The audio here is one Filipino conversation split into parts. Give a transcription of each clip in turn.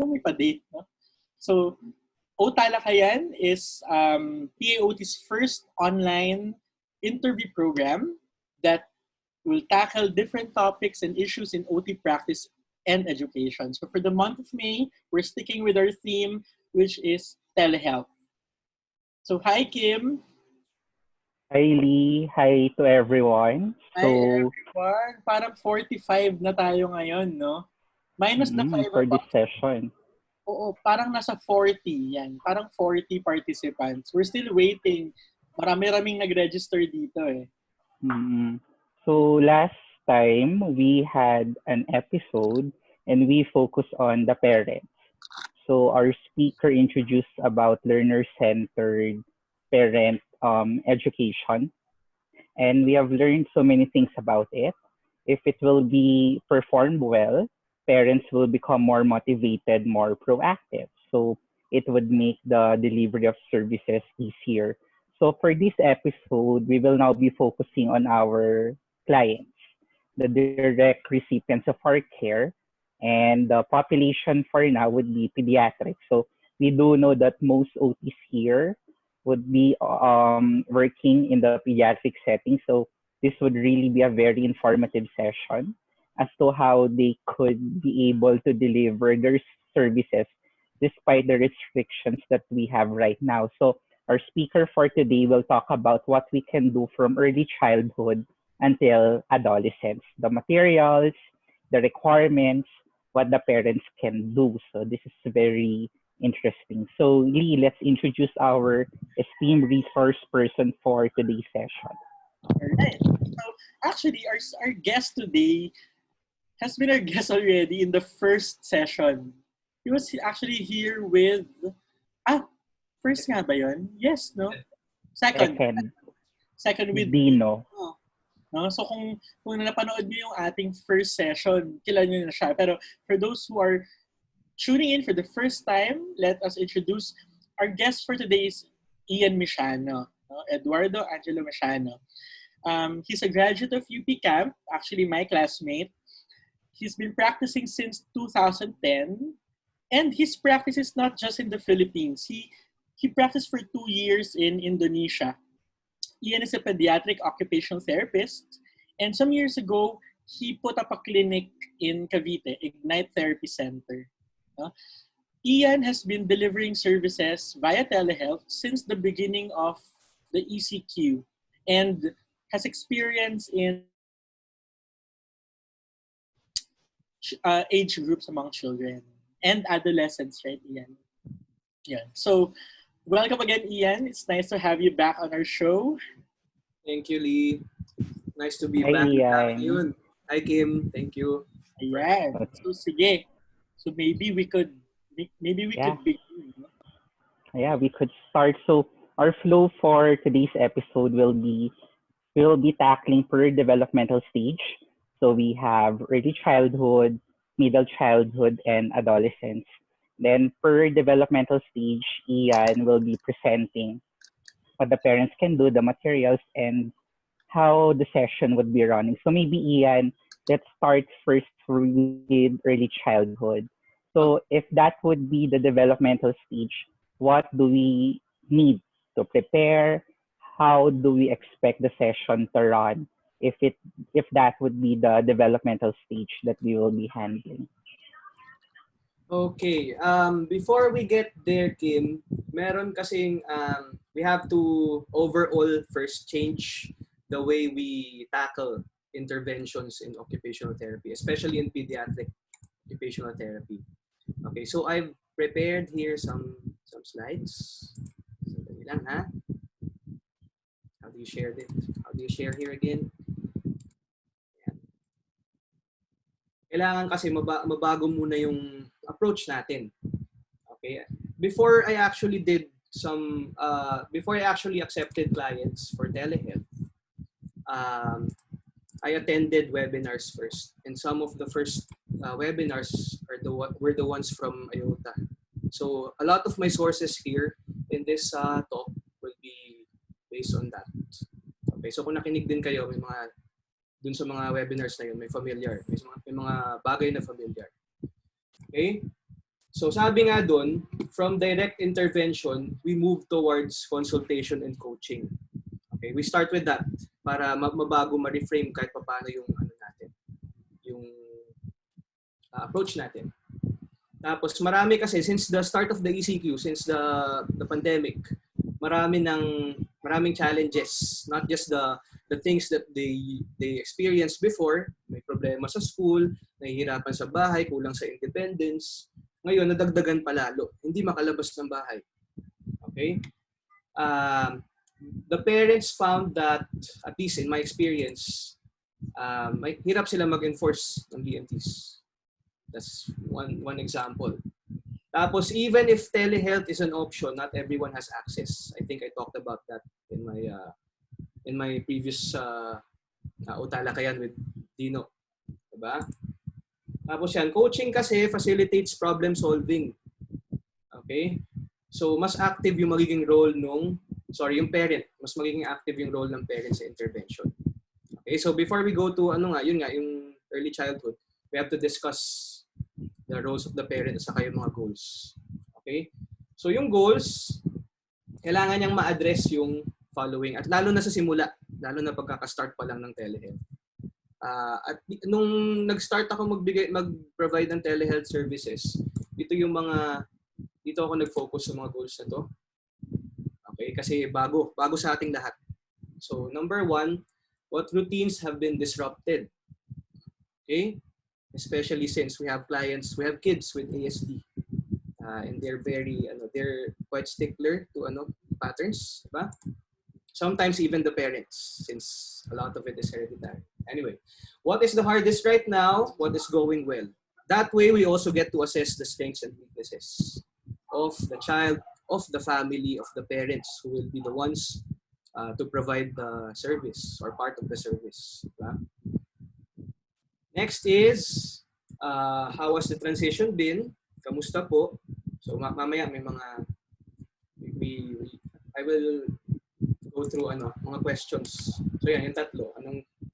parang may pa-date, no? So, OTalakayan is PAOT's first online interview program that will tackle different topics and issues in OT practice and education. So for the month of May, we're sticking with our theme, which is telehealth. So hi, Kim. Hi, Lee. Hi to everyone. Hi, everyone. Parang 45 na tayo ngayon, no? Minus na 5 for this session. Oo, parang nasa 40 yan. Parang 40 participants. We're still waiting. Marami-raming nag-register dito eh. So last time, we had an episode and we focused on the parents. So our speaker introduced about learner-centered parent education. And we have learned so many things about it. If it will be performed well, parents will become more motivated, more proactive. So it would make the delivery of services easier. So for this episode, we will now be focusing on our clients, the direct recipients of our care, and the population for now would be pediatrics. So we do know that most OTs here would be working in the pediatric setting. So this would really be a very informative session as to how they could be able to deliver their services despite the restrictions that we have right now. So our speaker for today will talk about what we can do from early childhood until adolescence, the materials, the requirements, what the parents can do. So this is very interesting. So Lee, let's introduce our esteemed resource person for today's session. All right. So actually, our guest today has been our guest already in the first session. He was actually here with... first nga ba yun? Yes, no? Second with Dino. No? So kung napanood niyo yung ating first session, kilala niyo na siya. Pero for those who are tuning in for the first time, let us introduce our guest for today is Ian Michano, no? Eduardo Angelo Michano. He's a graduate of UP Camp, actually my classmate. He's been practicing since 2010, and his practice is not just in the Philippines. He practiced for 2 years in Indonesia. Ian is a pediatric occupational therapist, and some years ago, he put up a clinic in Cavite, Ignite Therapy Center. Ian has been delivering services via telehealth since the beginning of the ECQ and has experience in age groups among children and adolescents, right, Ian? Yeah. So, welcome again, Ian. It's nice to have you back on our show. Thank you, Lee. Nice to be Hi, back. Ian. Hi, Kim. Thank you. Ayan. So, sige. So, maybe we could begin. Yeah, we could start. So, our flow for today's episode will be tackling per developmental stage. So we have early childhood, middle childhood, and adolescence. Then per developmental stage, Ian will be presenting what the parents can do, the materials, and how the session would be running. So maybe Ian, let's start first with early childhood. So if that would be the developmental stage, what do we need to prepare? How do we expect the session to run if that would be the developmental stage that we will be handling? Okay. Before we get there, Kim, meron kasing we have to overall first change the way we tackle interventions in occupational therapy, especially in pediatric occupational therapy. Okay, so I've prepared here some slides. Sandali lang, ha? How do you share this? How do you share here again? Ayan. Kailangan kasi mabago muna yung approach natin. Okay? Before I actually accepted clients for telehealth, I attended webinars first. And some of the first webinars were the ones from AOTA. So a lot of my sources here in this talk will be based on that. Okay, so kung nakinig din kayo, may mga dun sa mga webinars na yun, may familiar, may mga bagay na familiar. Okay? So sabi nga doon, from direct intervention, we move towards consultation and coaching. Okay, we start with that para mabago, ma-reframe kahit paano yung ano natin, yung approach natin. Tapos marami kasi since the start of the ECQ, since the pandemic, maraming challenges, not just the things that they experienced before, may problema sa school, nahihirapan sa bahay, kulang sa independence. Ngayon nadagdagan pa lalo, hindi makalabas ng bahay. Okay? The parents found that, at least in my experience, may hirap sila mag-enforce ng BMTs. That's one example. Tapos even if telehealth is an option, not everyone has access. I think I talked about that in my previous OTalakayan with Dino. Diba? Tapos yan, coaching kasi facilitates problem solving. Okay? So mas active yung magiging role yung parent. Mas magiging active yung role ng parent sa intervention. Okay, so before we go to yung early childhood, we have to discuss the roles of the parent at saka yung mga goals. Okay? So yung goals, kailangan niyang ma-address yung following at lalo na sa simula, lalo na pagkaka-start pa lang ng telehealth. At nung nag-start ako mag-provide ng telehealth services, dito ako nag-focus sa mga goals na to. Okay, kasi bago sa ating lahat. So number 1, what routines have been disrupted? Okay? Especially since we have kids with ASD. And they're they're quite stickler to patterns, diba? Sometimes even the parents, since a lot of it is hereditary. Anyway, what is the hardest right now? What is going well? That way, we also get to assess the strengths and weaknesses of the child, of the family, of the parents who will be the ones to provide the service or part of the service. Diba? Next is, how has the transition been? Kamusta po? So mamaya may I will go through mga questions. So yan, yung tatlo.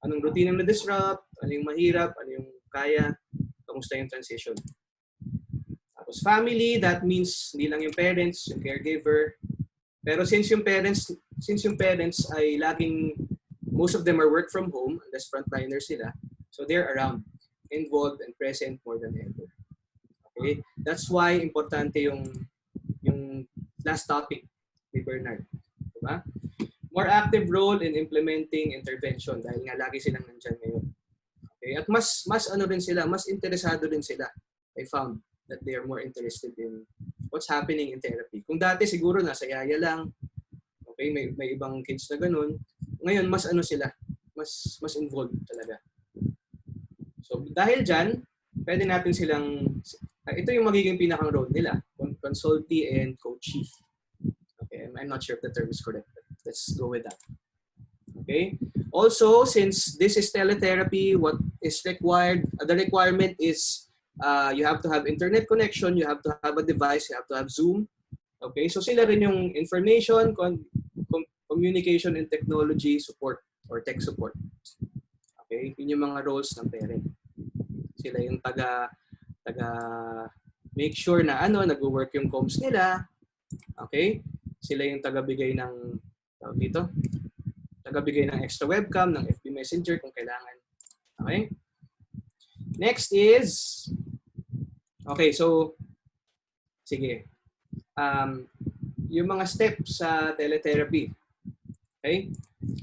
Anong routine ang na-disrupt? Ano yung mahirap? Ano yung kaya? Kamusta yung transition? Tapos family, that means hindi lang yung parents, yung caregiver. Pero since yung parents ay most of them are work from home, unless frontliners sila, so they're around, involved and present more than ever. Okay? That's why importante yung last topic ni Bernard. Diba? More active role in implementing intervention dahil nga lagi silang nandyan ngayon. Okay? At mas rin sila, mas interesado rin sila. I found that they are more interested in what's happening in therapy. Kung dati siguro nasa yaya lang, okay, may ibang kids na ganun. Ngayon mas sila, mas involved talaga. So dahil dyan, pwede natin ito yung magiging pinakang role nila, consultee and coachee. Okay, I'm not sure if the term is correct, but let's go with that. Okay. Also, since this is teletherapy, what is required? The requirement is you have to have internet connection, you have to have a device, you have to have Zoom. Okay, so sila rin yung information, communication and technology support or tech support. Okay, yun yung mga roles ng parent. Sila yung taga make sure na nagwo-work yung comms nila. Okay? Sila yung taga-bigay ng extra webcam, ng FB Messenger kung kailangan. Okay? Next is so sige. Yung mga steps sa teletherapy. Okay?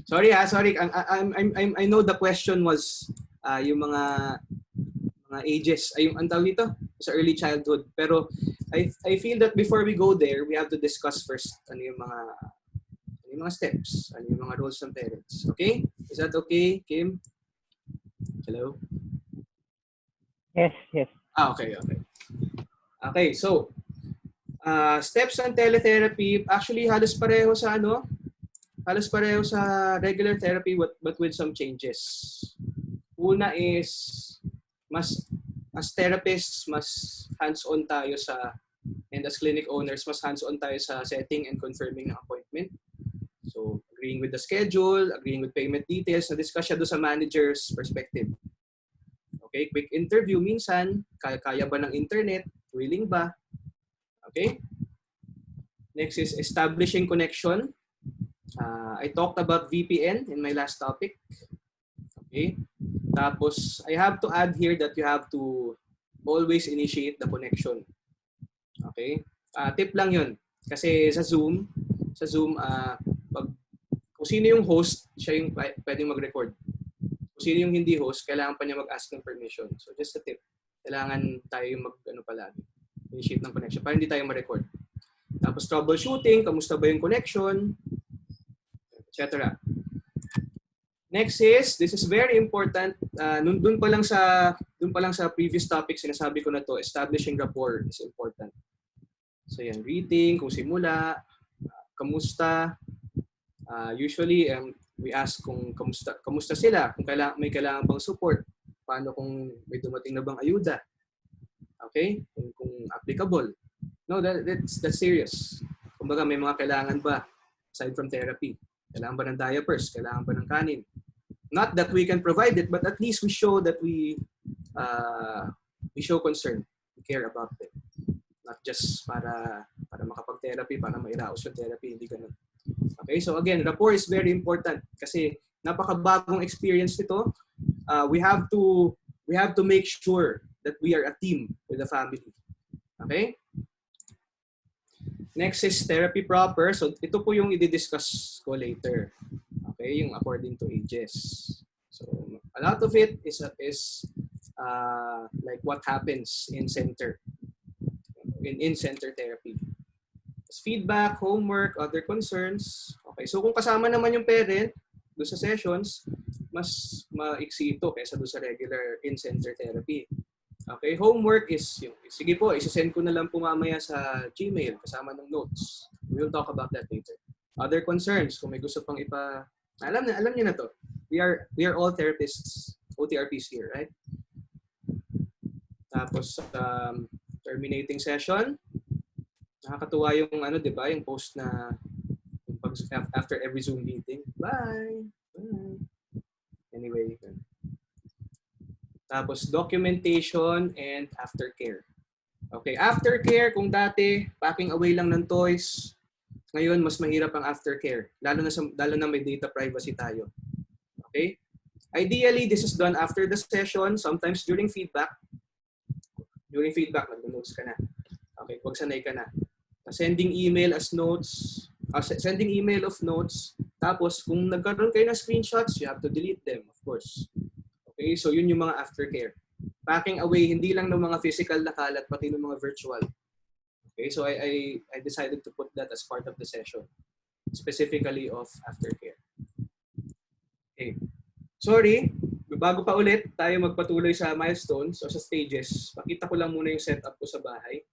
Sorry. I know the question was yung mga ages, ang tawag dito sa early childhood. Pero I feel that before we go there, we have to discuss first yung mga steps, yung mga roles ng parents. Okay? Is that okay, Kim? Hello? Yes. Okay. Okay, so steps ng teletherapy, actually halos pareho sa regular therapy but with some changes. Una is as therapists, mas hands-on tayo and as clinic owners, mas hands-on tayo sa setting and confirming ng appointment. So, agreeing with the schedule, agreeing with payment details, na-discuss siya doon sa manager's perspective. Okay, quick interview minsan, kaya ba ng internet, willing ba? Okay? Next is establishing connection. I talked about VPN in my last topic. Okay? Tapos, I have to add here that you have to always initiate the connection. Okay? Tip lang yun. Kasi sa Zoom, kung sino yung host, siya yung pwedeng mag-record. Kung sino yung hindi host, kailangan pa niya mag-ask ng permission. So just a tip. Kailangan tayo yung initiate ng connection para hindi tayo ma-record. Tapos troubleshooting, kamusta ba yung connection, etc. Next is, this is very important. Dun pa lang sa previous topic, sinasabi ko na to, establishing rapport is important. So yan, greeting, kung simula, kamusta. Usually, we ask kung kamusta sila, kung may kailangan bang support, paano kung may dumating na bang ayuda. Okay? Kung applicable. No, that's serious. Kumbaga, may mga kailangan ba aside from therapy? Kailangan ba ng diapers? Kailangan ba ng kanin? Not that we can provide it, but at least we show that we show concern. We care about it. Not just para makapag-therapy, para mairaos yung therapy. Hindi ganun. Okay, so again, rapport is very important kasi napakabagong experience nito. We have to make sure that we are a team with the family. Okay? Next is therapy proper. So ito po yung i-discuss ko later. Okay, yung according to ages. So a lot of it is like what happens in center therapy. Feedback, homework, other concerns. Okay, so kung kasama naman yung parent doon sa sessions, mas maiksi ito kaysa doon sa regular in-center therapy. Okay, homework is yung, sige po, isasend ko na lang po mamaya sa Gmail kasama ng notes. We'll talk about that later. Other concerns, kung may gusto pang alam niyo na to. We are all therapists, OTRPs here, right? Tapos, terminating session. Nakakatuwa yung di ba, yung post na after every Zoom meeting. Bye. Bye. Anyway. Tapos documentation and aftercare. Okay, aftercare kung dati packing away lang ng toys, ngayon mas mahirap ang aftercare, lalo na may data privacy tayo. Okay? Ideally, this is done after the session, sometimes during feedback. During feedback, mag-notes ka na. Okay, huwag sanay ka na. Sending email as notes, sending email of notes. Tapos, kung nagkaroon kayo ng screenshots, you have to delete them, of course. Okay, so yun yung mga aftercare. Packing away, hindi lang ng mga physical na kalat, pati ng mga virtual. Okay, so I decided to put that as part of the session, specifically of aftercare. Okay. Sorry, bago pa ulit tayo magpatuloy sa milestones o sa stages, pakita ko lang muna yung setup ko sa bahay.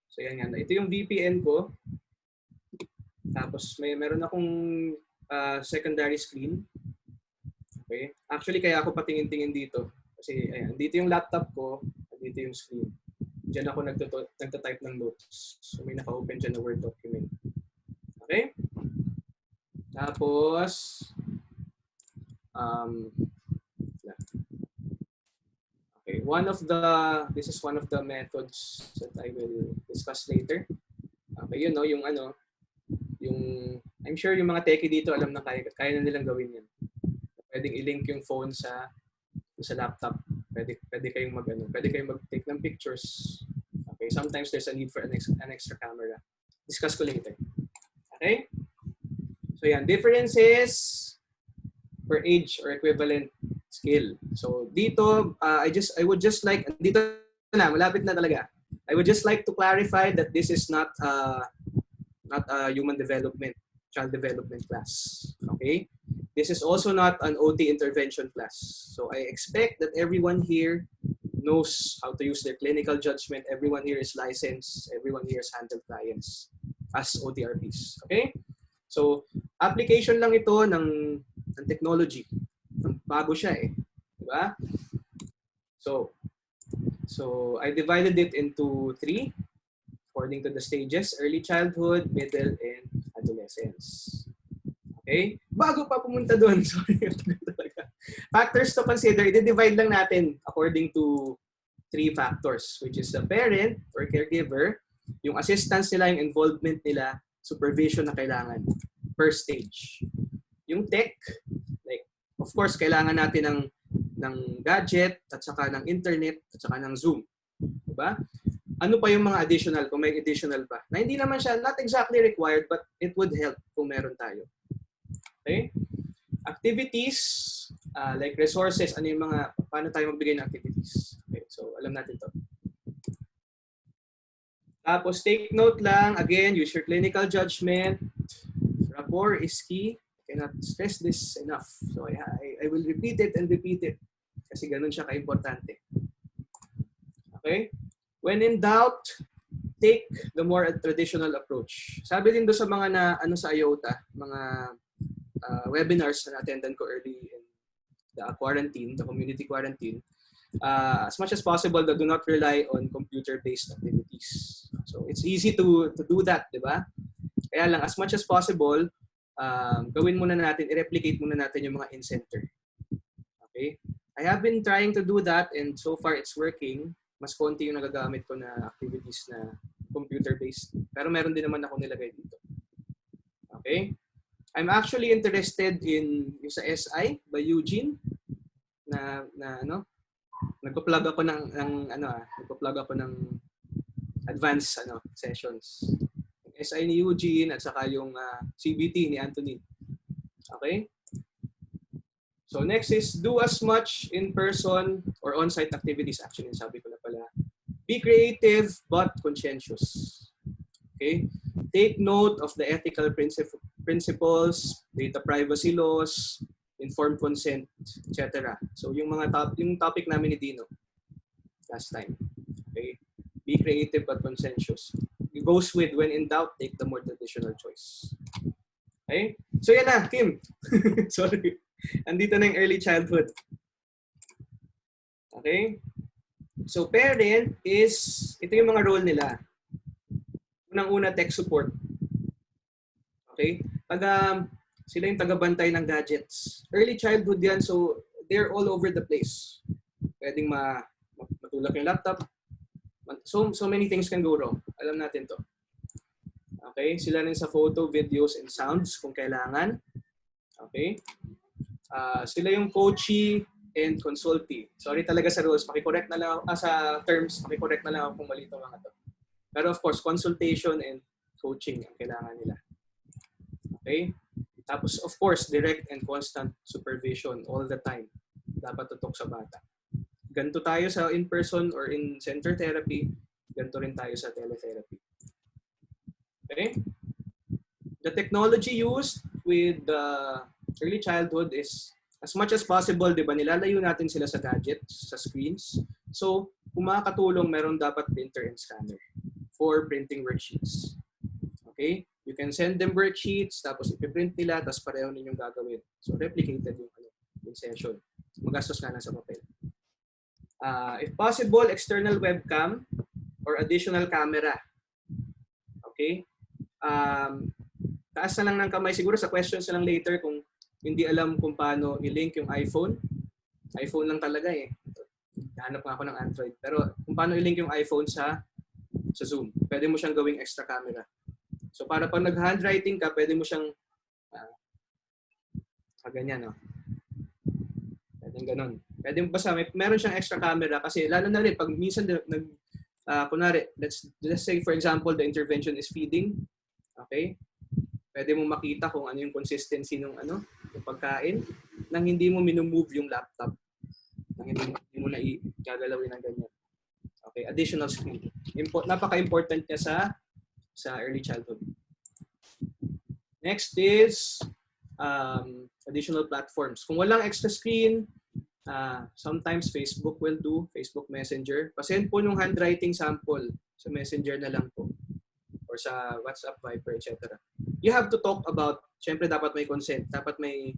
So yan yan. Ito yung VPN ko. Tapos meron akong secondary screen. Okay. Actually, kaya ako patingin-tingin dito. Kasi ayan, dito yung laptop ko, dito yung screen. Diyan ako nagtatype ng notes. So may naka-open dyan na Word document. Okay? Tapos, okay, this is one of the methods that I will discuss later. Okay, you know, yung I'm sure yung mga techie dito alam na kaya na nilang gawin yan. Pwedeng i-link yung phone sa laptop. Pwede kayong mag-take ng pictures. Okay, sometimes there's a need for an extra camera. Discuss ko later. Okay? So yan, differences per age or equivalent skill. So dito, I would just like, dito na, malapit na talaga. I would just like to clarify that this is not a human development, child development class. Okay? This is also not an OT intervention class. So I expect that everyone here knows how to use their clinical judgment. Everyone here is licensed. Everyone here has handled clients as OTRPs. Okay? So, application lang ito ng technology. Bago siya eh. Diba? So I divided it into 3 according to the stages: early childhood, middle, and adolescence. Okay? Bago pa pumunta doon, sorry. Factors to consider, i-divide lang natin according to 3 factors, which is the parent or caregiver, Yung assistance nila, yung involvement nila, supervision na kailangan. First stage. Yung tech, like, of course, kailangan natin ng gadget, at saka ng internet, at saka ng Zoom. Diba? Ano pa yung mga additional, kung may additional pa? Na hindi naman siya, not exactly required, but it would help kung meron tayo. Okay? Activities, like resources, ano yung mga, paano tayo magbigay ng activities? Okay, so alam natin to. Tapos take note lang, again, use your clinical judgment. Rapport is key. I cannot stress this enough. So I will repeat it and repeat it. Kasi ganun siya ka-importante. Okay? When in doubt, take the more traditional approach. Sabi din doon sa mga sa AOTA, mga webinars na attendan ko early in the quarantine, the community quarantine, as much as possible, do not rely on computer-based activities. So it's easy to do that, di ba? Kaya lang, as much as possible, gawin muna natin, i-replicate muna natin yung mga in-center. Okay? I have been trying to do that and so far it's working. Mas konti yung nagagamit ko na activities na computer-based. Pero meron din naman ako nilagay dito. Okay? I'm actually interested in yung sa SI by Eugene na nagpo-plug ako ng advanced sessions. SI ni Eugene at saka yung CBT ni Anthony. Okay? So next is do as much in-person or on-site activities. Actually, sabi ko na pala. Be creative but conscientious. Okay? Take note of the ethical principles, data privacy laws, informed consent, etc. So yung topic namin ni Dino last time. Okay? Be creative but conscientious. It goes with when in doubt, take the more traditional choice. Okay? So yan na, Kim. Sorry. Andito na yung early childhood. Okay? So parent is, ito yung mga role nila. Unang-una, tech support. Okay? Sila yung taga-bantay ng gadgets. Early childhood yan, so they're all over the place. Pwedeng matulak yung laptop. So many things can go wrong. Alam natin to. Okay? Sila rin sa photo, videos, and sounds kung kailangan. Okay? Sila yung coachee and consultee. Sorry talaga sa rules. Pakicorrect na lang, sa terms, pakicorrect na lang ako kung mali itong mga to. Pero of course, consultation and coaching ang kailangan nila. Okay? Tapos of course, direct and constant supervision all the time. Dapat tutok sa bata. Ganito tayo sa in-person or in-center therapy. Ganito rin tayo sa teletherapy. Okay? The technology used with early childhood is as much as possible, di ba, nilalayo natin sila sa gadgets, sa screens. So, kung makakatulong, meron dapat printer and scanner for printing worksheets. Okay? You can send them worksheets, tapos ipiprint nila, tapos pareho ninyong gagawin. So, replicated yung session. Magastos nga lang sa papel. If possible, external webcam or additional camera. Okay? Taas na lang ng kamay. Siguro sa questions na lang later kung hindi alam kung paano i-link yung iPhone. iPhone lang talaga eh. Hanap nga ako ng Android. Pero kung paano i-link yung iPhone sa Zoom. Pwede mo siyang gawing extra camera. So para pag nag-handwriting ka, pwede mo siyang ganyan, no? Pwede ganon. Pwede mo basta, meron siyang extra camera kasi lalo na rin pag minsan kunwari, let's say for example, the intervention is feeding. Okay? Pwede mo makita kung ano yung consistency ng yung pagkain nang hindi mo minumove yung laptop. Nang hindi mo na gagalawin ng ganyan. Okay, additional screen. Napaka-important niya sa early childhood. Next is additional platforms. Kung walang extra screen, sometimes Facebook will do, Facebook Messenger. Pasend po yung handwriting sample sa Messenger na lang po. Or sa WhatsApp, Viber, etc. You have to talk about, syempre dapat may consent, dapat may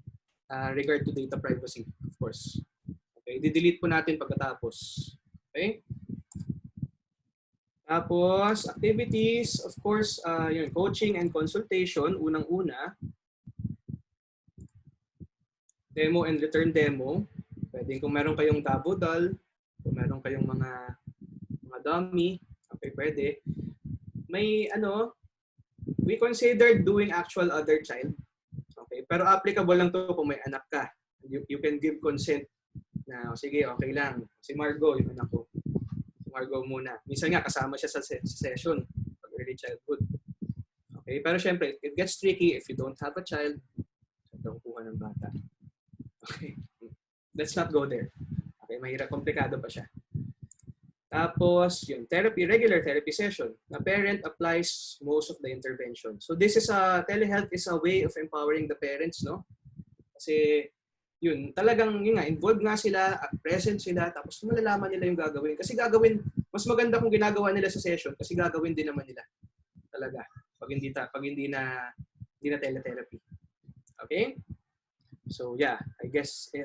regard to data privacy, of course. Okay, di-delete po natin pagkatapos. Okay? Tapos, activities, of course, yung coaching and consultation, unang-una. Demo and return demo. Pwede kung meron kayong dabodal, kung meron kayong mga dummy, okay, pwede. may we consider doing actual other child. Okay? Pero applicable lang to kung may anak ka. You can give consent na, sige, okay lang. Si Margo, yung anak ko. Si Margo muna. Minsan nga, kasama siya sa session pag early childhood. Okay? Pero syempre, it gets tricky if you don't have a child. Saan kuha ng bata? Okay? Let's not go there. Okay? Mahirap, komplikado pa siya. Tapos, yung regular therapy session. The parent applies most of the intervention. So this is telehealth is a way of empowering the parents, no? Kasi, yun, talagang, yun nga, involved nga sila, present sila, tapos malalaman nila yung gagawin. Kasi mas maganda kung ginagawa nila sa session, kasi gagawin din naman nila. Talaga. Pag hindi na teletherapy. Okay? So, yeah, I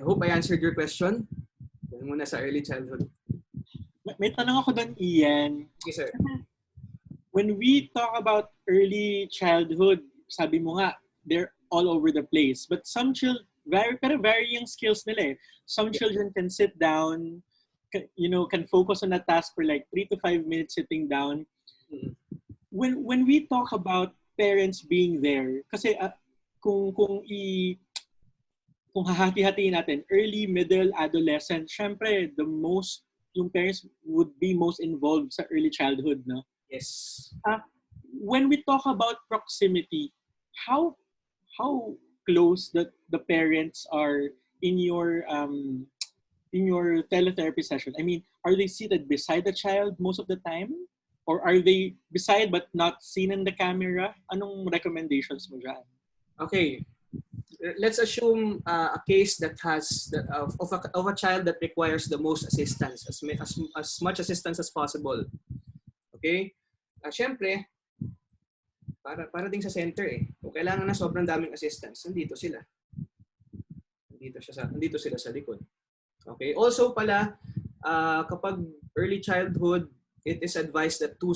hope I answered your question. Yan muna sa early childhood. May tanong ako doon, Ian. Yes, sir. When we talk about early childhood, sabi mo nga, they're all over the place. But some children, pero varying skills nila eh. Some children can sit down, can focus on a task for like 3 to 5 minutes sitting down. Mm-hmm. When we talk about parents being there, kasi kung hahati-hatiin natin, early, middle, adolescent, syempre, yung parents would be most involved sa early childhood, no? Yes. When we talk about proximity, how close the parents are in your teletherapy session? I mean, are they seated beside the child most of the time? Or are they beside but not seen in the camera? Anong recommendations mo dyan? Okay. Let's assume a case that has of a child that requires the most assistance, as much assistance as possible. Okay? Siyempre, para din sa center eh. Kung kailangan na sobrang daming assistance, nandito sila. Nandito sila sa likod. Okay? Also pala, kapag early childhood, it is advised that two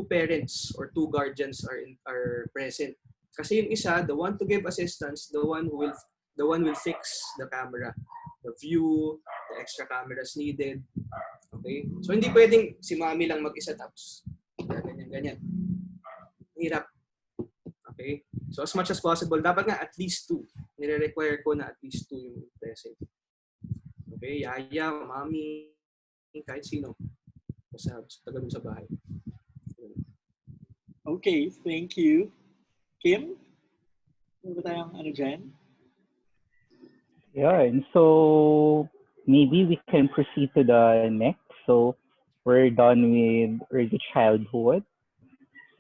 parents or two guardians are present. Kasi yung isa, the one to give assistance, the one will fix the camera, the view, the extra cameras needed. Okay? So hindi pwedeng si mami lang mag-isa tapos ganyan. Hirap. Okay? So as much as possible, dapat nga at least 2. Nire-require ko na at least 2 yung present. Okay? Yaya, mami, kahit sino. Basta taga sa bahay. Okay, thank you. Kim? Ano ba tayong dyan? Yeah, and so maybe we can proceed to the next. So we're done with early childhood.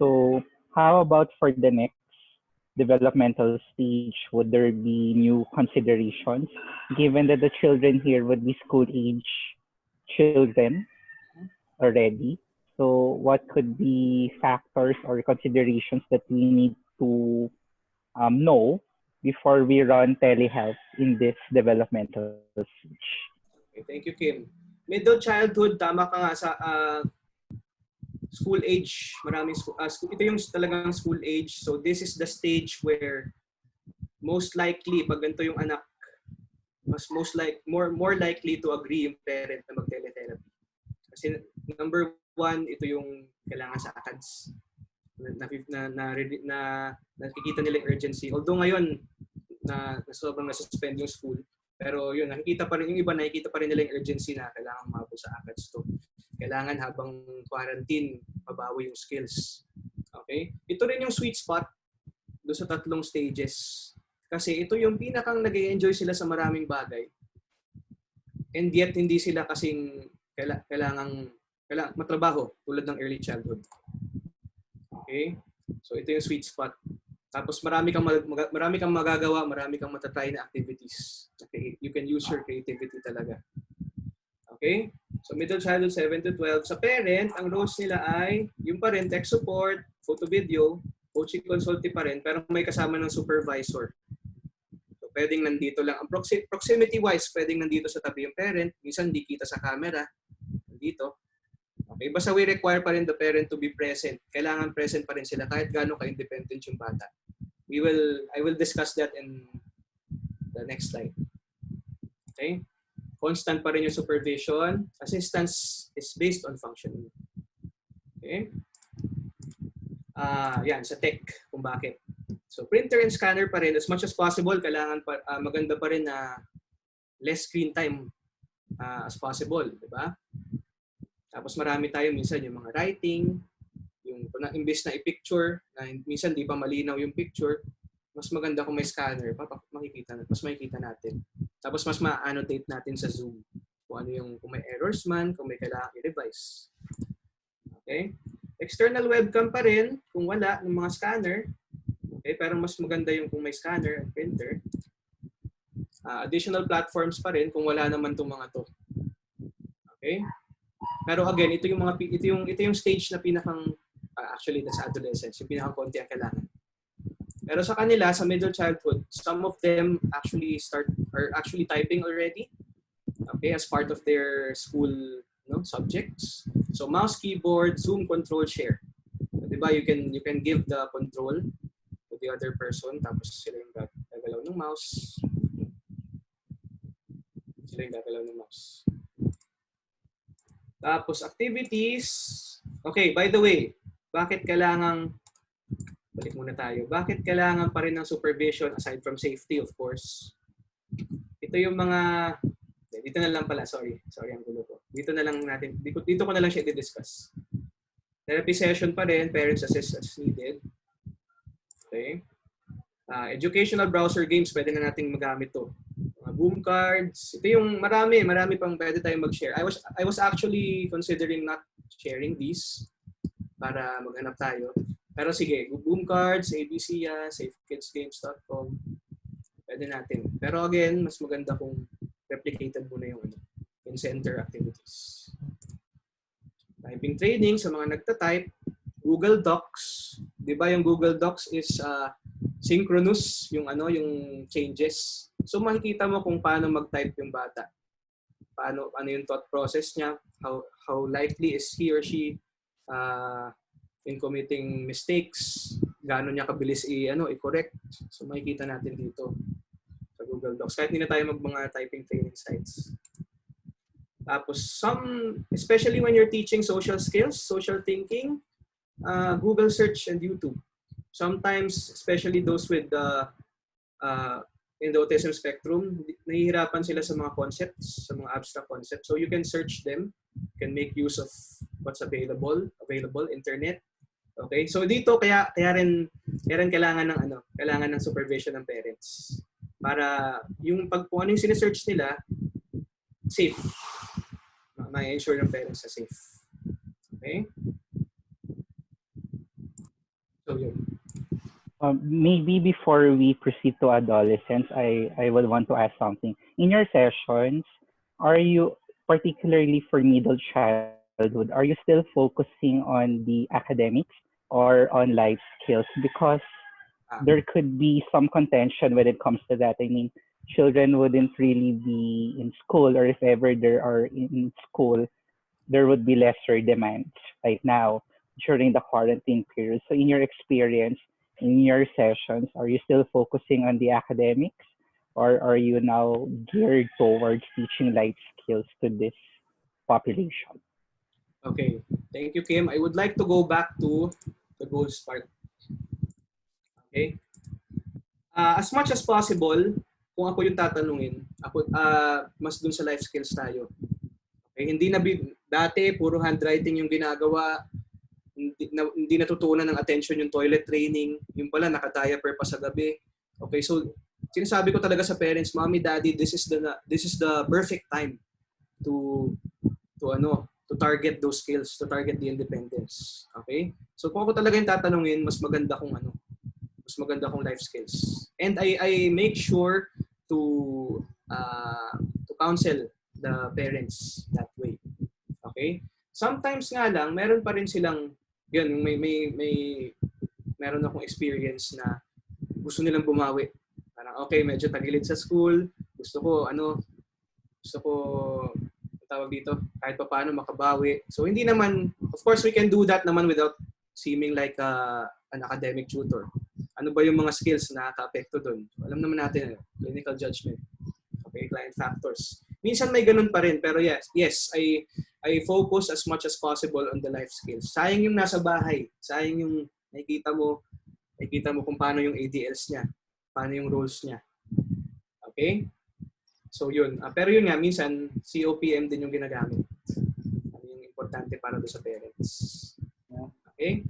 So how about for the next developmental stage? Would there be new considerations given that the children here would be school age children already? So what could be factors or considerations that we need to know before we run telehealth in this developmental stage? Okay, thank you, Kim. Middle childhood, tama ka nga sa school age. Ito yung talagang school age. So this is the stage where most likely, pag ganito yung anak, more likely to agree yung parent na mag-teletherapy. Kasi number 1, ito yung kailangan sa ACADS. Nakikita nila yung urgency. Although ngayon, na sobrang nasuspend yung school, pero yun, nakikita pa rin nila yung urgency na kailangan mabot sa ACADS to. Kailangan habang quarantine, mabawi yung skills. Okay? Ito rin yung sweet spot doon sa 3 stages. Kasi ito yung pinakang nag-enjoy sila sa maraming bagay. And yet, hindi sila kasing kailangang matrabaho tulad ng early childhood. Okay? So ito yung sweet spot. Tapos marami kang magagawa, marami kang matatry na activities. Okay? You can use your creativity talaga. Okay? So middle childhood 7 to 12. Sa parent, ang roles nila ay yung pa rin, tech support, photo video, coaching consulting pa rin, pero may kasama ng supervisor. So pwedeng nandito lang. Ang proximity-wise, pwedeng nandito sa tabi yung parent. Minsan di kita sa camera. Nandito. Okay, basta we require pa rin the parent to be present. Kailangan present pa rin sila kahit gaano ka-independent yung bata. I will discuss that in the next slide. Okay? Constant pa rin yung supervision. Assistance is based on functioning. Okay? Yan, sa tech, kung bakit. So, printer and scanner pa rin. As much as possible, kailangan maganda pa rin na less screen time as possible, di ba? Tapos marami tayo minsan yung mga writing, yung imbes na i-picture, na minsan di pa malinaw yung picture, mas maganda kung may scanner, mas makikita natin. Tapos mas ma-annotate natin sa Zoom. Kung ano yung, kung may errors man, kung may kailangan i-revise. Okay? External webcam pa rin, kung wala, ng mga scanner. Okay? Pero mas maganda yung kung may scanner at printer. Additional platforms pa rin, kung wala naman itong mga to. Okay? Pero again, ito yung stage na pinakang, actually that's adolescence, yung pinakang konti ang kailangan. Pero sa kanila, sa middle childhood, some of them actually are actually typing already, okay, as part of their school subjects. So mouse, keyboard, Zoom, control, share. So, diba, you can give the control to the other person, tapos sila yung gagalaw ng mouse. Tapos activities. Okay, by the way, bakit kailangan pa rin ng supervision aside from safety, of course? Ito yung mga, dito na lang pala, sorry ang gulo ko. Dito ko na lang siya i-discuss. Therapy session pa rin, parents assist as needed. Okay. Educational browser games, pwede na nating magamit to. Boom cards. Ito yung marami pang pwede tayong mag-share. I was actually considering not sharing these para maghanap tayo. Pero sige, boom cards, ABC, safekidsgames.com. Pwede natin. Pero again, mas maganda kung replicated muna yung center activities. Typing training sa mga nagta-type. Google Docs. Di ba yung Google Docs is synchronous, yung changes. So makikita mo kung paano mag-type yung bata. Ano yung thought process niya, how likely is he or she in committing mistakes, gaano niya kabilis i-correct. So makikita natin dito sa Google Docs. Kahit hindi na tayo mga typing training sites. Tapos especially when you're teaching social skills, social thinking, Google search and YouTube. Sometimes, especially those with in the autism spectrum, nahihirapan sila sa mga concepts, sa mga abstract concepts. So you can search them, you can make use of what's available, internet. Okay? So dito kaya rin kailangan ng supervision ng parents para yung kung ano yung sinesearch nila safe. May ensure ng parents na safe. Okay? So yun. Maybe before we proceed to adolescence, I would want to ask something. In your sessions, are you, particularly for middle childhood, are you still focusing on the academics or on life skills? Because there could be some contention when it comes to that. I mean, children wouldn't really be in school, or if ever they are in school, there would be lesser demands right now during the quarantine period. So in your experience, in your sessions, are you still focusing on the academics, or are you now geared towards teaching life skills to this population? Okay. Thank you, Kim. I would like to go back to the goals part. Okay? As much as possible, kung ako yung tatanungin, mas dun sa life skills tayo. Okay? Hindi na dati, puro handwriting yung ginagawa, hindi natutunan ng attention yung toilet training, yung pala naka-diaper pa sa gabi. Okay, so sinasabi ko talaga sa parents, mommy, daddy, this is the perfect time to target those skills, to target the independence. Okay? So kung ako talaga yung tatanungin, mas maganda kung life skills. And I make sure to counsel the parents that way. Okay? Sometimes nga lang, meron pa rin silang yun, meron akong experience na gusto nilang bumawi. Parang okay, medyo tagilid sa school, gusto ko tawag dito, kahit pa paano makabawi. So hindi naman, of course we can do that naman without seeming like an academic tutor. Ano ba yung mga skills na nakaka-apekto doon? Alam naman natin, clinical judgment. Okay, client factors. Minsan may ganun pa rin, pero yes, I focus as much as possible on the life skills. Sayang yung nasa bahay. Sayang yung Nakikita mo kung paano yung ADLs niya, paano yung roles niya. Okay? So yun. Pero yun nga, minsan, COPM din yung ginagamit. Ano yung importante para doon sa parents. Okay?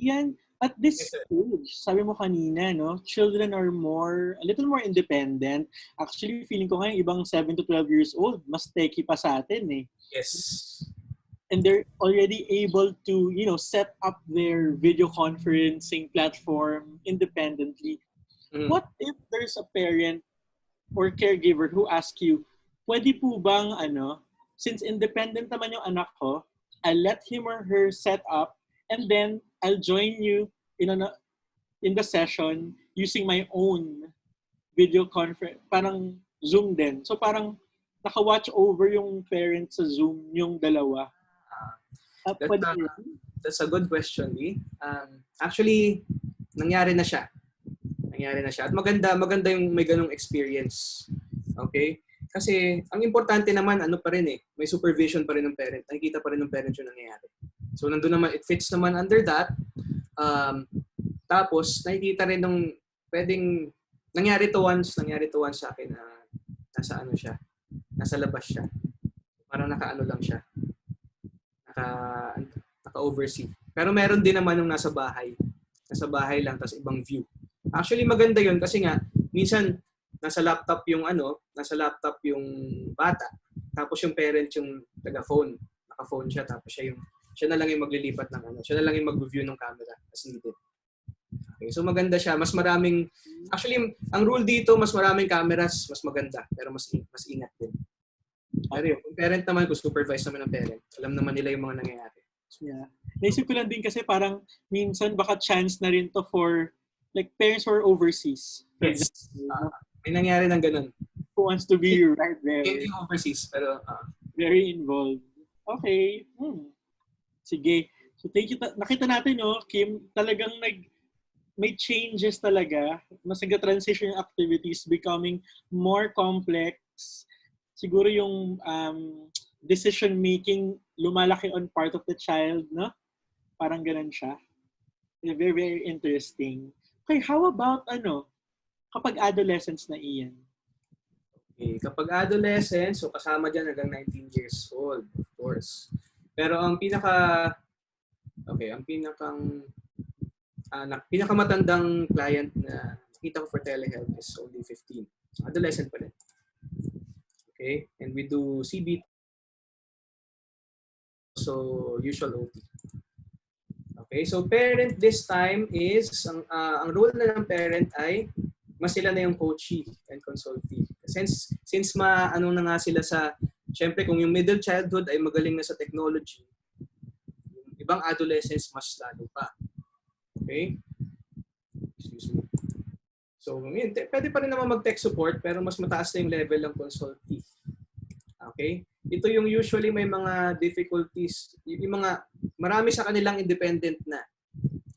Yan, at this stage, sabi mo kanina, no, children are a little more independent. Actually, feeling ko ngayon, ibang 7 to 12 years old, mas techy pa sa atin eh. Yes. And they're already able to, set up their video conferencing platform independently. What if there's a parent or caregiver who asks you, pwede po bang, since independent naman yung anak ko, I'll let him or her set up and then I'll join you in the session using my own video conference, parang Zoom din. So parang naka-watch over yung parents sa Zoom, yung dalawa. That's a good question, Lee. Actually, nangyari na siya. At maganda yung may ganung experience. Okay? Kasi ang importante naman, pa rin may supervision pa rin ng parent. Nakikita pa rin ng parent yung nangyayari. So nandun naman, it fits naman under that. Tapos nakikita rin nung pwedeng nangyari to once sa akin na nasa labas siya. Parang naka-ano lang siya. Naka-oversee. Pero meron din naman nung nasa bahay lang tapos ibang view. Actually maganda 'yun kasi nga minsan nasa laptop yung bata. Tapos yung parent yung taga-phone. Naka-phone siya tapos siya na lang yung maglilipat ng siya na lang yung mag-review ng camera as needed. Okay, so maganda siya. Actually ang rule dito mas maraming cameras, mas maganda pero mas ingat din. Pero yung parent naman, kung supervise naman ng parent, alam naman nila yung mga nangyayari. Yeah. Naisip ko lang din kasi parang minsan baka chance na rin to for like parents who are overseas. Yes. May nangyari ng ganun. Who wants to be right there. Hindi overseas, pero very involved. Okay. Sige. So thank you. Nakita natin, Kim, talagang may changes talaga. Mas nag-transition yung activities becoming more complex. Siguro yung decision-making lumalaki on part of the child, no? Parang ganun siya. Very, very interesting. Okay, how about kapag adolescence na, Ian? Okay, kapag adolescence, so kasama dyan hanggang 19 years old, of course. Pero ang pinakamatandang client na nakita ko for telehealth is only 15. Adolescent pa rin. Okay, and we do CBT, so usual OT. Okay, so parent this time is, ang role na ng parent ay, mas sila na yung coachee and consultee. Since na nga sila syempre kung yung middle childhood ay magaling na sa technology, yung ibang adolescents mas lalo pa. Okay? Excuse me. So, pwede pa rin naman mag-tech support pero mas mataas na yung level ng consultee. Okay? Ito yung usually may mga difficulties, marami sa kanilang independent na.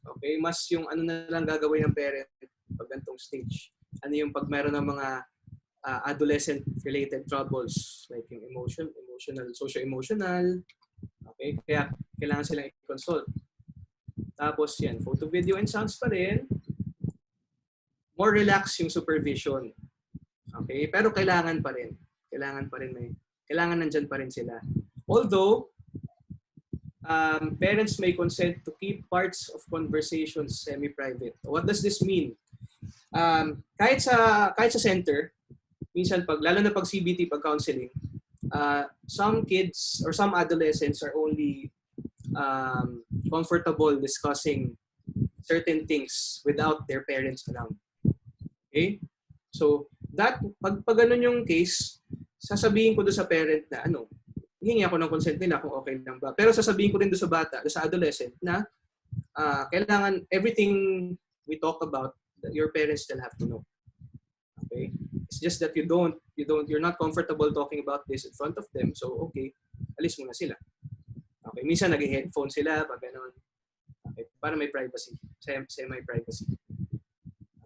Okay? Mas yung na lang gagawin ng parent pag ganitong stage. Yung pag meron ng mga adolescent-related troubles like yung emotional, socio-emotional. Okay? Kaya kailangan silang i-consult. Tapos yan, photo, video, and sounds pa rin. More relaxed yung supervision. Okay? Pero kailangan nandyan pa rin sila. Although, parents may consent to keep parts of conversations semi-private. What does this mean? Kahit sa center, minsan lalo na pag CBT, pag counseling, some kids or some adolescents are only comfortable discussing certain things without their parents around. Okay? So, pag ganun yung case, sasabihin ko doon sa parent na hihingi ako ng consent nila kung okay lang ba. Pero sasabihin ko rin doon sa bata, sa adolescent na kailangan everything we talk about, your parents still have to know. Okay? It's just that you're not comfortable talking about this in front of them. So, okay, alis muna sila. Okay, minsan nag-headphone sila pag ganun. Okay, para may privacy, semi-privacy.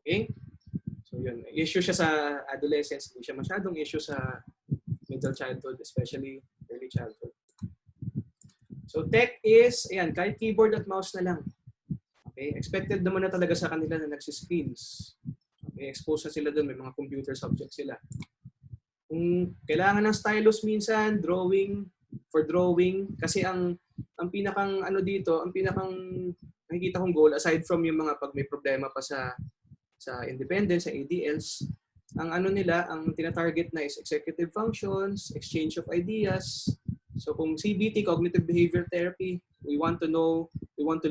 Okay? So yun, issue siya sa adolescence, hindi siya masyadong issue sa middle childhood, especially early childhood. So tech is, kahit keyboard at mouse na lang. Okay? Expected naman na talaga sa kanila na nagsiscreens. Okay? Expose na sila doon, may mga computer subjects sila. Kung kailangan ng stylus minsan, for drawing, kasi ang pinakang ano dito, ang pinakang nakikita kong goal, aside from yung mga pag may problema pa sa independence, sa ADLs, ang ano nila, ang tina-target na is executive functions, exchange of ideas. So kung CBT, cognitive behavior therapy, we want to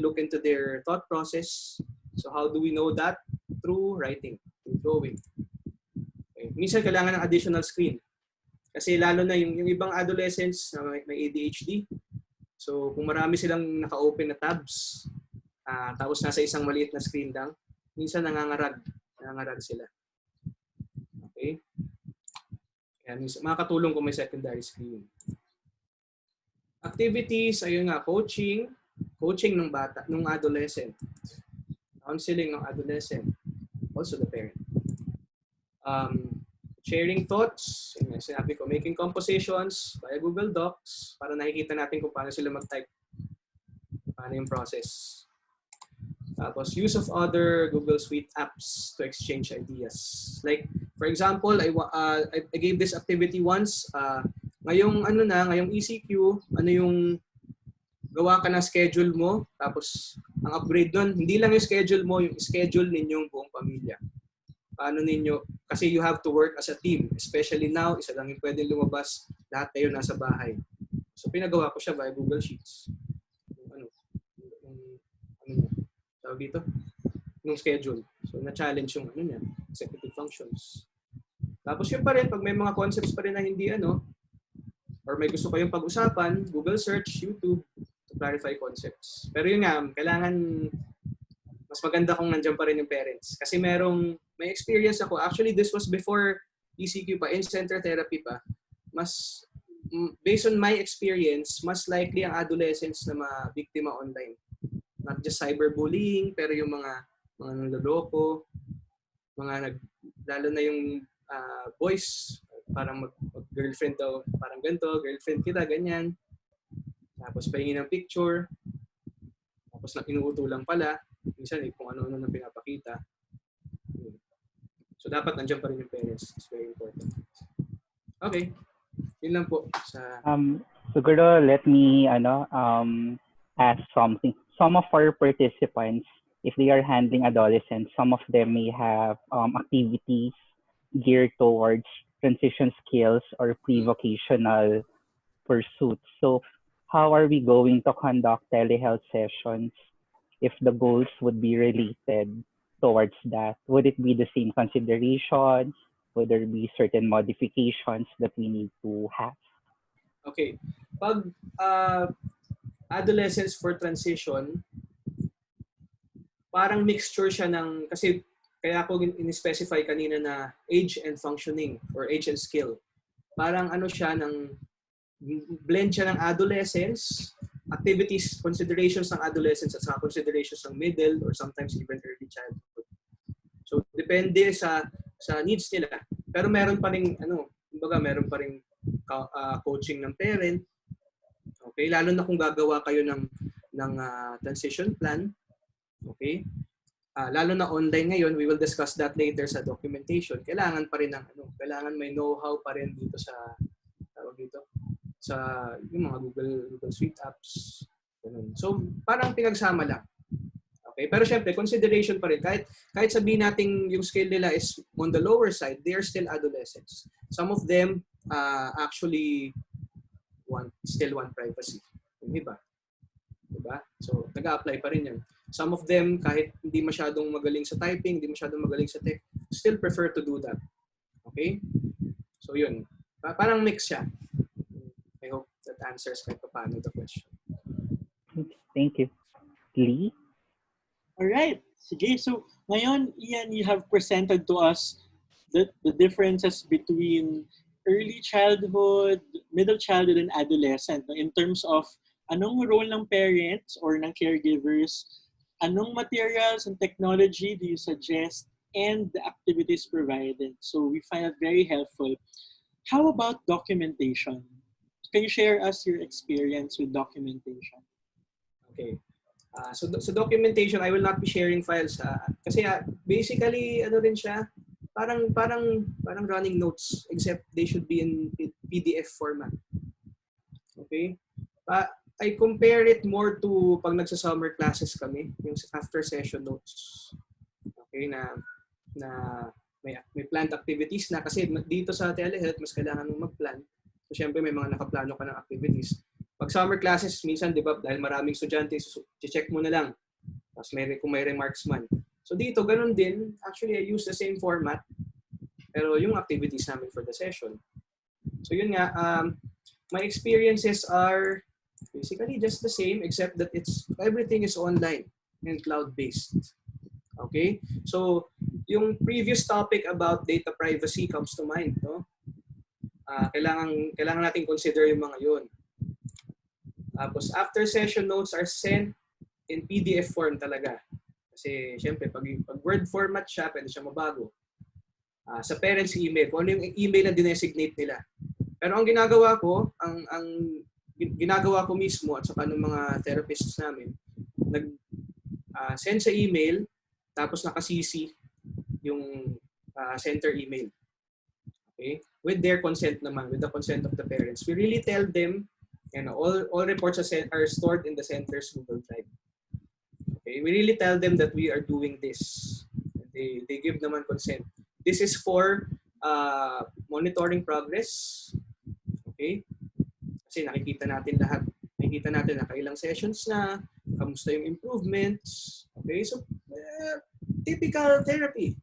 look into their thought process. So how do we know that? Through writing, through drawing. Okay. Minsan kailangan ng additional screen. Kasi lalo na yung ibang adolescents na may ADHD. So kung marami silang naka-open na tabs, tapos nasa isang maliit na screen lang, minsan nangangarag sila. Okay? Kaya makakatulong kung may secondary screen. Activities, ayun nga, coaching ng bata, ng adolescent. Counseling ng adolescent. Also the parent. Sharing thoughts, sinabi ko, making compositions via Google Docs para nakikita natin kung paano sila mag-type. Paano yung process. Tapos, use of other Google Suite apps to exchange ideas. Like, for example, I gave this activity once. Ngayong ECQ, ano yung gawa ka ng schedule mo, tapos ang upgrade nun, hindi lang yung schedule mo, yung schedule ninyong buong pamilya. Paano ninyo, kasi you have to work as a team. Especially now, isa lang yung pwedeng lumabas, lahat kayo nasa bahay. So, pinagawa ko siya via Google Sheets. Tawag dito? Nung schedule. So, na-challenge yung executive functions. Tapos yun pa rin, pag may mga concepts pa rin na hindi or may gusto kayong pag-usapan, Google search, YouTube, to clarify concepts. Pero yun nga, kailangan mas maganda kung nandiyan pa rin yung parents. Kasi may experience ako. Actually, this was before ECQ pa, in-center therapy pa. Based on my experience, mas likely ang adolescents na mabiktima online. Not just cyberbullying, pero yung mga naloloko, lalo na yung boys, parang mag-girlfriend daw, parang ganito, girlfriend kita, ganyan. Tapos pahingi ng picture, tapos inuuto lang pala, minsan kung ano-ano nang pinapakita. So dapat nandiyan pa rin yung parents. It's very important. Okay. Yun lang po. Siguro let me ask something. Some of our participants, if they are handling adolescents, some of them may have activities geared towards transition skills or pre-vocational pursuits. So how are we going to conduct telehealth sessions if the goals would be related towards that? Would it be the same considerations? Would there be certain modifications that we need to have? Okay. Pag adolescence for transition, parang mixture siya ng, kasi kaya ako in-specify kanina na age and functioning or age and skill. Parang siya blend siya ng adolescence, activities, considerations ng adolescence at saka considerations ng middle or sometimes even early childhood. So, depende sa needs nila. Pero meron pa rin, meron pa rin coaching ng parent. Okay, lalo na kung gagawa kayo ng transition plan. Okay? Lalo na online ngayon, we will discuss that later sa documentation. Kailangan pa rin kailangan may know-how pa rin dito sa yung mga Google Suite apps. Ganun. So, parang pinagsama lang. Okay, pero syempre consideration pa rin kahit sabihin nating yung skill nila is on the lower side, they are still adolescents. Some of them actually still want privacy. Yung iba. Diba? So, nag-a-apply pa rin yan. Some of them, kahit hindi masyadong magaling sa typing, hindi masyadong magaling sa tech, still prefer to do that. Okay? So, yun. Parang mix siya. I hope that answers kahit paano the question. Thank you. Lee? Alright. Sige. So, ngayon, Ian, you have presented to us the differences between early childhood, middle childhood, and adolescent in terms of anong role ng parents or ng caregivers, anong materials and technology do you suggest, and the activities provided. So we find it very helpful. How about documentation? Can you share us your experience with documentation? Okay. So documentation, I will not be sharing files. Kasi basically, ano rin siya, parang running notes, except they should be in PDF format. Okay? I compare it more to pag nagsa-summer classes kami, yung after session notes. Okay, na may planned activities na kasi dito sa telehealth mas kailangan mong mag-plan. So syempre may mga nakaplano ka ng activities. Pag summer classes minsan 'di ba dahil maraming estudyante, check mo na lang. Tapos kung may remarks man. So dito ganun din, actually I use the same format pero yung activities namin for the session. So yun nga, my experiences are basically just the same except that everything is online and cloud-based. Okay? So, yung previous topic about data privacy comes to mind, no? Kailangan natin consider yung mga yun. Tapos, after session notes are sent in PDF form talaga. Kasi, syempre, pag Word format siya, pwede siya mabago. Sa parents' email, kung ano yung email na dinesignate nila. Pero ang ginagawa ko, ang ginagawa ko mismo at saka ng mga therapists namin, send sa email, tapos naka-CC yung center email. Okay? With their consent naman, with the consent of the parents. We really tell them, all reports are stored in the center's Google Drive. Okay? We really tell them that we are doing this. They give naman consent. This is for monitoring progress. Okay? Kasi nakikita natin lahat. Nakikita natin na kailang sessions na, kamusta yung improvements. Okay? So, typical therapy.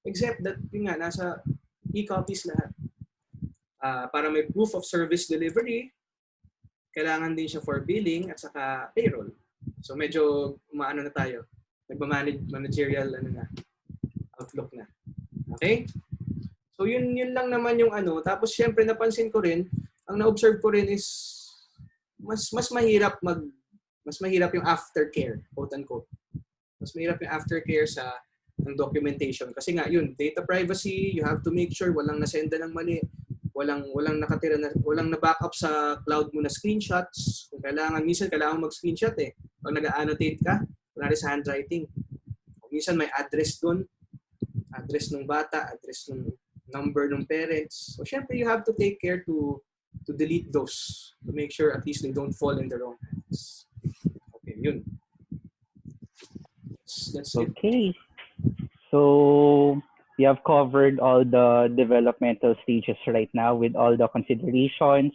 Except that, yun nga, nasa e-copies lahat. Para may proof of service delivery, kailangan din siya for billing at saka payroll. So, medyo umaano na tayo. Managerial outlook na. Okay? So, yun lang naman yung ano. Tapos, syempre, napansin ko rin, ang na-observe ko rin is mas mahirap yung aftercare, quote unquote. Mas mahirap yung aftercare ng documentation kasi nga yun, data privacy, you have to make sure walang nasenda ng mali, walang nakatira na, walang na-backup sa cloud mo na screenshots. Kung minsan kailangan mag-screenshot pag nag-annotate ka, kunwari sa handwriting. Minsan may address doon, address ng bata, address ng number ng parents. So syempre you have to take care to delete those to make sure at least they don't fall in the wrong hands. Okay, yun. That's it. Okay. So we have covered all the developmental stages right now with all the considerations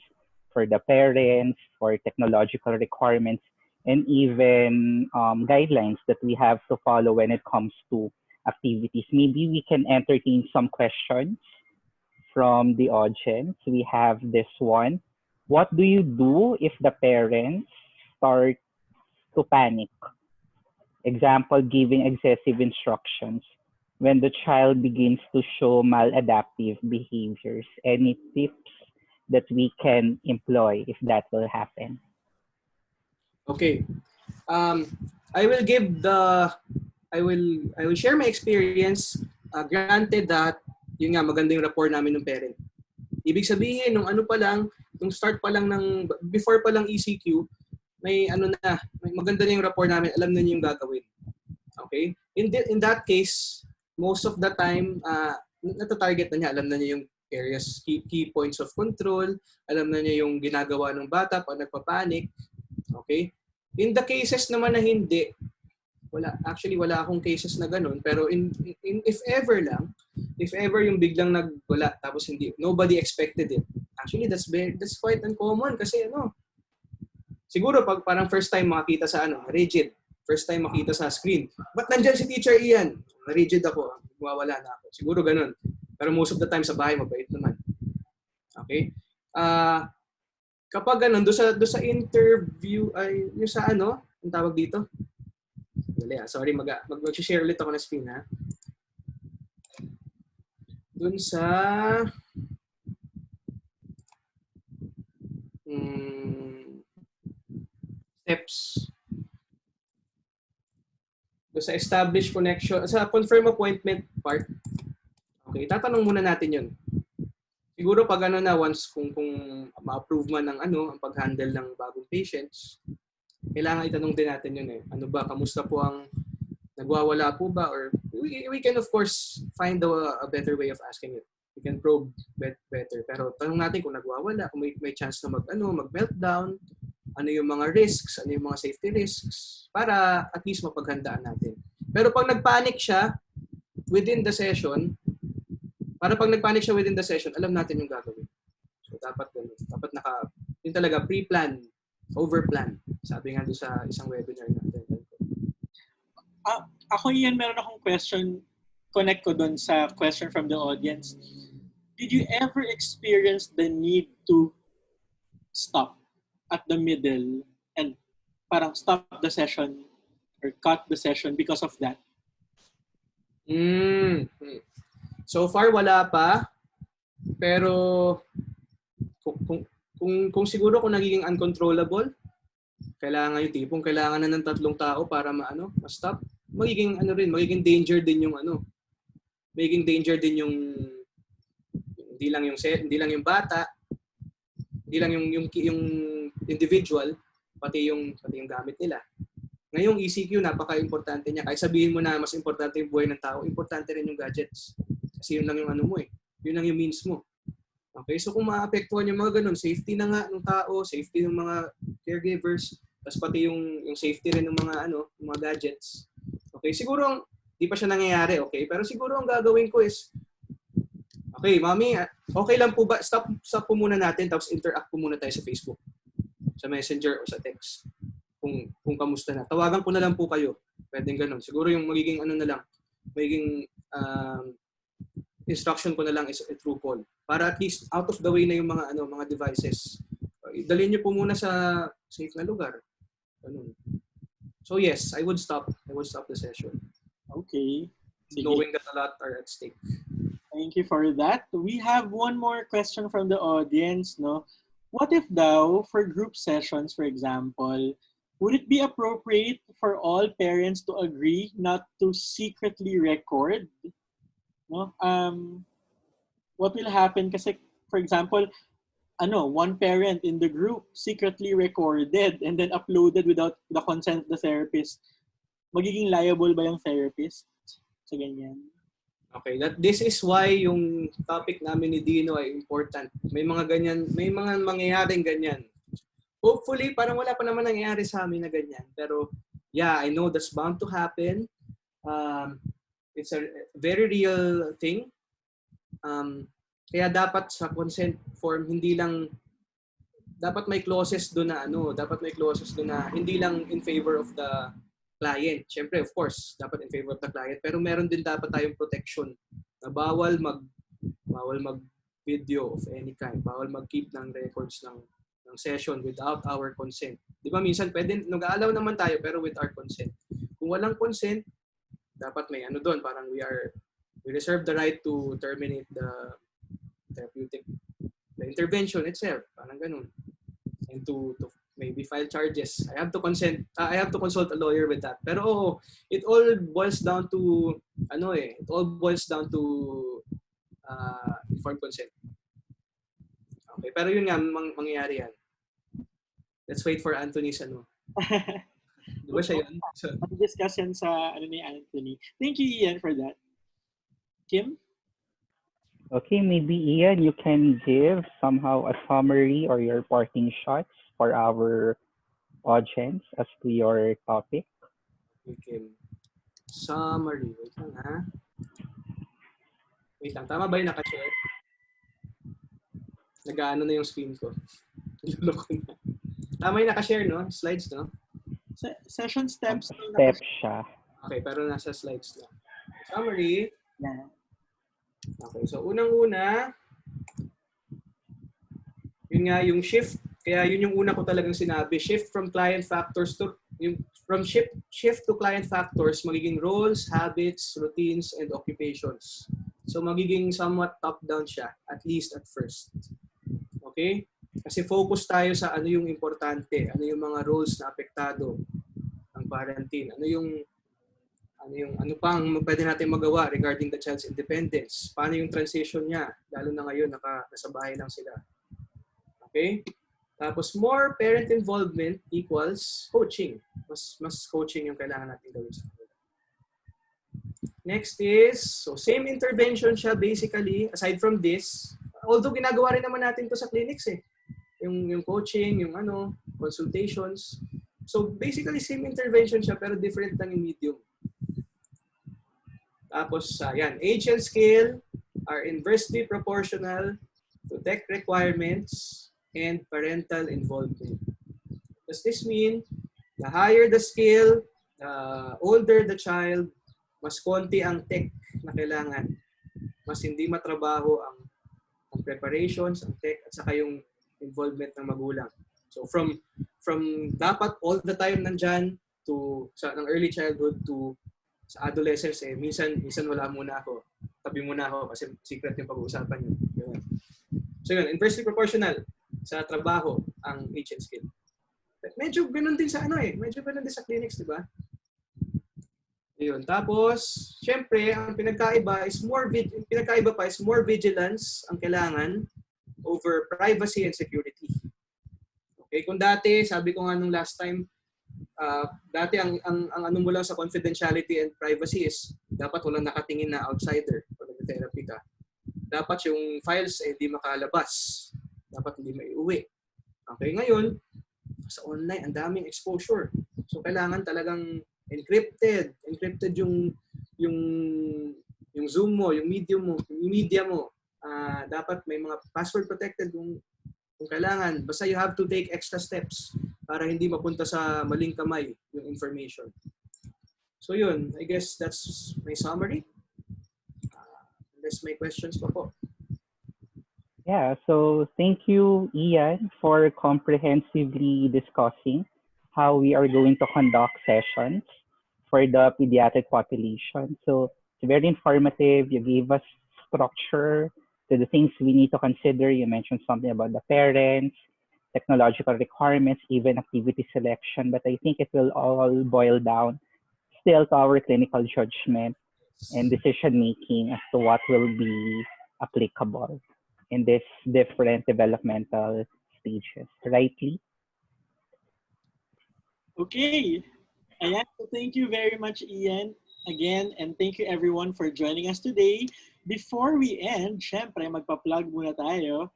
for the parents, for technological requirements, and even guidelines that we have to follow when it comes to activities. Maybe we can entertain some questions from the audience. We have this one. What do you do if the parents start to panic? Example, giving excessive instructions when the child begins to show maladaptive behaviors. Any tips that we can employ if that will happen? Okay. I will share my experience. Granted that yun nga maganda yung rapport namin ng parent. Ibig sabihin nung start pa lang before pa lang ECQ, may maganda na yung rapport namin, alam na niyo yung gagawin. Okay? In that case, most of the time nata-target na niya, alam na niya yung areas, key points of control, alam na niya yung ginagawa ng bata pag nagpapanik. Okay? In the cases naman na hindi, wala akong cases na ganun, pero if ever yung biglang nagwala tapos nobody expected it. Actually that's quite uncommon kasi siguro pag parang first time makita sa rigid, first time makita sa screen. Ba't nandiyan si Teacher Ian? Na-rigid ako, mawawala na ako. Siguro ganun. Pero most of the time sa bahay mabait naman. Okay? Kapag do sa interview ay yung sa ang tawag dito? Sorry, mag-share ulit ako ng screen ha. Dun sa steps. Dun sa establish connection, sa confirm appointment part. Okay, tatanong muna natin yun. Siguro pag once kung ma-approve man ng ang pag-handle ng bagong patients, kailangan itanong din natin yun eh. Ano ba, kamusta po ang nagwawala po ba? Or we can of course find a better way of asking it. We can probe better. Pero tanong natin kung nagwawala, kung may chance na mag-meltdown, ano yung mga risks, ano yung mga safety risks, para at least mapaghandaan natin. Pero pag nagpanic siya within the session, alam natin yung gagawin. So dapat yun talaga pre-plan, over-plan. Sabi nga doon sa isang webinar natin. Ako Ian, meron akong question, connect ko doon sa question from the audience. Did you ever experience the need to stop at the middle and parang stop the session or cut the session because of that? So far wala pa, pero kung siguro kung nagiging uncontrollable, kailangan yung tipong kailangan na ng 3 tao para ma-stop, magiging danger din yung hindi lang yung bata, hindi lang yung individual, pati yung gamit nila. Ngayong ECQ, napaka-importante niya. Kahit sabihin mo na mas importante yung buhay ng tao, importante rin yung gadgets. Kasi yun lang yung yun lang yung means mo. Okay, so kung maapektuhan yung mga ganun, safety na nga ng tao, safety ng mga caregivers, tapos pati yung safety rin ng mga gadgets. Okay, siguro di pa siya nangyayari, okay? Pero siguro ang gagawin ko is, okay, mami, okay lang po ba? Stop po muna natin, tapos interact po muna tayo sa Facebook, sa Messenger o sa text. Kung kamusta na. Tawagan ko na lang po kayo. Pwedeng ganun. Siguro yung magiging instruction ko na lang is a true call. Para at least out of the way na yung mga devices. Dalhin niyo po muna sa safe na lugar. Ganun. So yes, I would stop the session. Okay. Sige. Knowing that a lot are at stake. Thank you for that. We have one more question from the audience, no? What if daw, for group sessions, for example, would it be appropriate for all parents to agree not to secretly record? No? What will happen kasi, for example, one parent in the group secretly recorded and then uploaded without the consent of the therapist. Magiging liable ba yung therapist sa ganyan? Okay, this is why yung topic namin ni Dino ay important. May mga mangyayaring ganyan. Hopefully, parang wala pa naman nangyayari sa amin na ganyan. Pero, yeah, I know that's bound to happen. It's a very real thing. Kaya dapat sa consent form, dapat may clauses doon na hindi lang in favor of the client. Siyempre, of course, dapat in favor of the client. Pero meron din dapat tayong protection na bawal mag-video of any kind. Bawal mag-keep ng records ng session without our consent. Di ba minsan nag-aalaw naman tayo pero with our consent. Kung walang consent, dapat may doon, parang we reserve the right to terminate the intervention itself, parang ganun. And to maybe file charges. I have to consult a lawyer with that. Pero it all boils down to informed consent. Okay, pero yun nga mangyayari yan. Let's wait for Anthony's Di ba siya yun? Mag-discuss yan sa ni Anthony. Thank you, Ian, for that. Kim? Okay, maybe Ian, you can give somehow a summary or your parting shots for our audience as to your topic. Okay. Summary. Wait lang ha. Wait lang. Tama ba yung naka-share? Nag-ano na yung screen ko. Luloko na. Tama yung naka-share, no? Slides, no? Session steps. Steps siya. Okay, pero nasa slides na. Summary. Yeah. Okay, so unang-una, yun nga yung shift. Kaya yun yung una ko talagang sinabi. Shift from client factors to, shift to client factors, magiging roles, habits, routines, and occupations. So magiging somewhat top-down siya, at least at first. Okay? Kasi focus tayo sa ano yung importante, ano yung mga roles na apektado ng quarantine, ano pang pwede natin magawa regarding the child's independence, paano yung transition niya, lalo na ngayon nasa bahay lang sila. Okay? Tapos more parent involvement equals coaching. Mas coaching yung kailangan natin gawin sa kanila. Next is, so same intervention siya basically, aside from this. Although ginagawa rin naman natin to sa clinics eh. Yung coaching, yung consultations. So basically same intervention siya pero different lang yung medium. Tapos yan, age and scale are inversely proportional to tech requirements and parental involvement. Does this mean the higher the scale, the older the child, mas konti ang tech na kailangan. Mas hindi matrabaho ang preparations, ang tech, at saka yung involvement ng magulang. So from dapat all the time nandyan to ng early childhood to sa adolescence minsan wala muna ako. Tabi muna ako kasi secret yung pag-uusapan yun. So yun, inversely proportional sa trabaho ang age and skill. Medyo ganun din sa medyo ganun din sa clinics, di ba? Ayun. Tapos, syempre, ang pinagkaiba pa is more vigilance ang kailangan over privacy and security. Okay, kung dati, sabi ko nga nung last time, dati ang ano mo lang sa confidentiality and privacy is dapat walang nakatingin na outsider pag nag-therapy ka. Dapat yung files di makalabas. Dapat hindi maiuwi. Okay, ngayon, sa online, ang daming exposure. So, kailangan talagang encrypted yung Zoom mo, yung media mo. Dapat may mga password protected kung kailangan. Basta you have to take extra steps para hindi mapunta sa maling kamay yung information. So yun, I guess that's my summary. Unless may questions pa po. Yeah, so thank you, Ian, for comprehensively discussing how we are going to conduct sessions for the pediatric population. So it's very informative. You gave us structure to the things we need to consider. You mentioned something about the parents, technological requirements, even activity selection. But I think it will all boil down still to our clinical judgment and decision making as to what will be applicable in this different developmental stages. Rightly? Okay. Ayan. So thank you very much, Ian, again. And thank you everyone for joining us today. Before we end, syempre, magpa-plug muna tayo.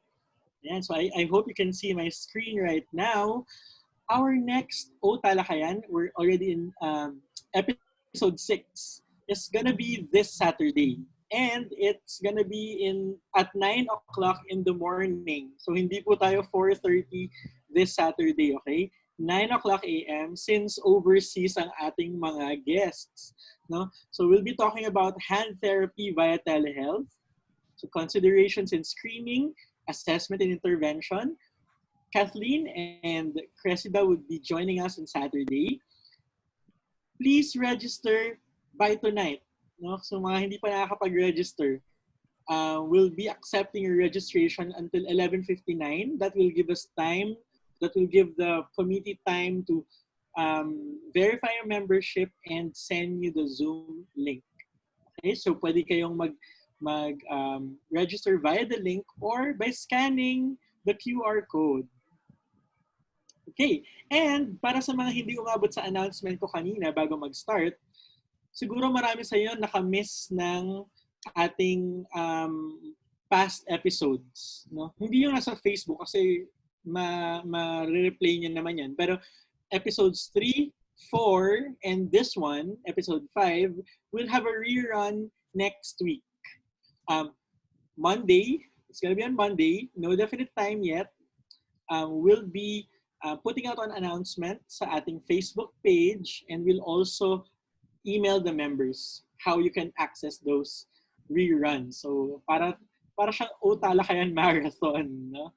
Ayan. So I hope you can see my screen right now. Our next OTalakayan, we're already in episode 6, is gonna be this Saturday. And it's gonna be at 9 o'clock in the morning. So hindi po tayo 4:30 this Saturday, okay? 9 o'clock a.m. since overseas ang ating mga guests. No? So we'll be talking about hand therapy via telehealth. So considerations in screening, assessment and intervention. Kathleen and Cressida would be joining us on Saturday. Please register by tonight. No? So mga hindi pa nakakapag-register, we'll be accepting your registration until 11:59. That will give us time. That will give the committee time to verify your membership and send you the Zoom link. Okay, so pwede kayong register via the link or by scanning the QR code. Okay, and para sa mga hindi umabot sa announcement ko kanina bago mag-start, siguro marami sa inyo nakamiss ng ating past episodes. No? Hindi yung nasa Facebook kasi ma-replay niyo naman yan. Pero episodes 3, 4, and this one, episode 5, will have a rerun next week. Monday, it's gonna be on Monday, no definite time yet. We'll be putting out an announcement sa ating Facebook page, and we'll also email the members how you can access those reruns. So para siyang OTalakayan marathon, no?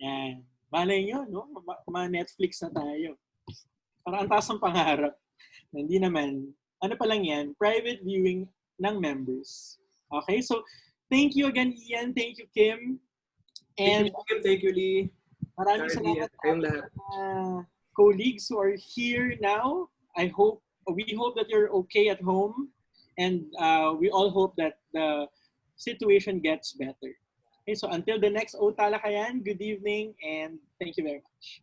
Yan. Malay nyo, no? Ma-Netflix na tayo. Parang ang taas ng pangarap. Hindi naman. Ano pa lang yan? Private viewing ng members. Okay? So, thank you again, Ian. Thank you, Kim. And thank you, Kim. Thank you, Lee. Maraming salamat sa colleagues who are here now. We hope that you're okay at home. And we all hope that the situation gets better. Okay, so until the next OTalakayan, good evening and thank you very much.